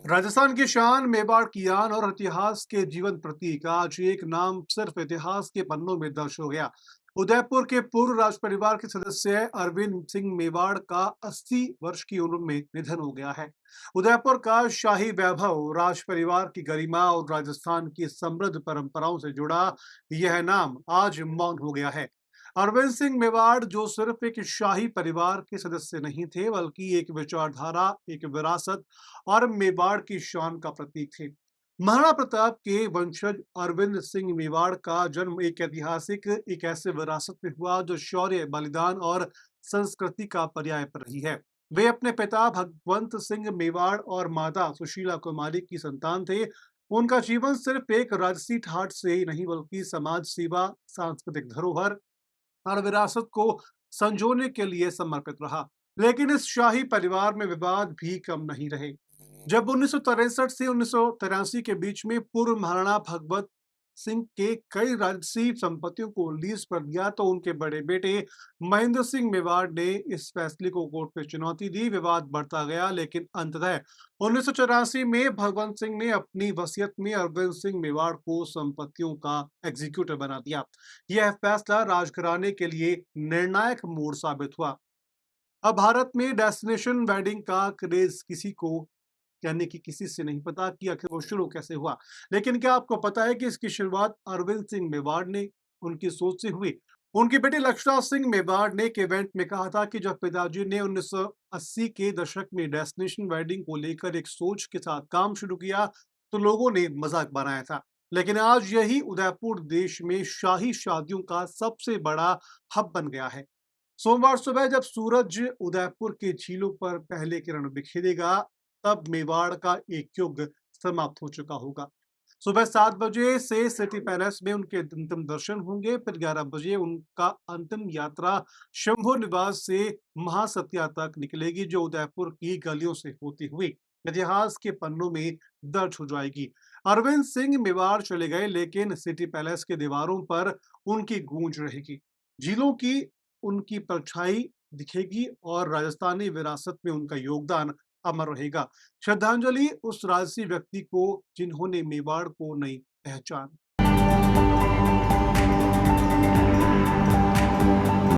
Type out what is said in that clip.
राजस्थान की शान, मेवाड़ की आन और इतिहास के जीवन प्रतीक। आज एक नाम सिर्फ इतिहास के पन्नों में दर्ज हो गया। उदयपुर के पूर्व राज परिवार के सदस्य अरविंद सिंह मेवाड़ का 80 वर्ष की उम्र में निधन हो गया है। उदयपुर का शाही वैभव, राज परिवार की गरिमा और राजस्थान की समृद्ध परंपराओं से जुड़ा यह नाम आज मौन हो गया है। अरविंद सिंह मेवाड़ जो सिर्फ एक शाही परिवार के सदस्य नहीं थे, बल्कि एक विचारधारा, एक विरासत और मेवाड़ की शान का प्रतीक थे। महाराणा प्रताप के वंशज अरविंद सिंह मेवाड़ का जन्म एक ऐसे विरासत में हुआ जो शौर्य, बलिदान और संस्कृति का पर्याय पर रही है। वे अपने पिता भगवंत सिंह मेवाड़ और माता सुशीला कुमारी की संतान थे। उनका जीवन सिर्फ एक राजसी ठाट से ही नहीं, बल्कि समाज सेवा, सांस्कृतिक धरोहर और विरासत को संजोने के लिए समर्पित रहा। लेकिन इस शाही परिवार में विवाद भी कम नहीं रहे। जब 1963 से 1983 के बीच में पूर्व महाराणा भगवत सिंह के कई राजसी संपत्तियों को लीज पर दिया, तो उनके बड़े बेटे महेंद्र सिंह मेवाड़ ने इस फैसले को कोर्ट में चुनौती दी। विवाद बढ़ता गया, लेकिन अंततः 1984 में भगवंत सिंह ने अपनी वसीयत में अरविंद सिंह मेवाड़ को संपत्तियों का एग्जीक्यूटिव बना दिया। यह फैसला राजघराने के लिए निर्णायक मोड़ साबित हुआ। अब भारत में डेस्टिनेशन वेडिंग का क्रेज किसी से नहीं पता कि आखिर वो शुरू कैसे हुआ। लेकिन क्या आपको पता है कि इसकी शुरुआत अरविंद सिंह मेवाड़ ने उनकी सोच से हुई। उनकी बेटी लक्षणा सिंह मेवाड़ ने एक इवेंट में कहा था कि जब पिताजी ने 1980 के दशक में डेस्टिनेशन वेडिंग को लेकर एक सोच के साथ काम शुरू किया, तो लोगों ने मजाक बनाया था। लेकिन आज यही उदयपुर देश में शाही शादियों का सबसे बड़ा हब बन गया है। सोमवार सुबह जब सूरज उदयपुर के झीलों पर पहले किरण बिखेरेगा, तब मेवाड़ का एक युग समाप्त हो चुका होगा। सुबह 7 बजे से सिटी पैलेस में उनके अंतिम दर्शन होंगे। फिर 11 बजे उनका अंतिम यात्रा शंभू निवास से महासत्या तक निकलेगी, जो उदयपुर की गलियों से होती हुई इतिहास के पन्नों में दर्ज हो जाएगी। अरविंद सिंह मेवाड़ चले गए, लेकिन सिटी पैलेस के दीवारों पर उनकी गूंज रहेगी। झीलों की उनकी परछाई दिखेगी और राजस्थानी विरासत में उनका योगदान अमर रहेगा। श्रद्धांजलि उस राजसी व्यक्ति को जिन्होंने मेवाड़ को नई पहचान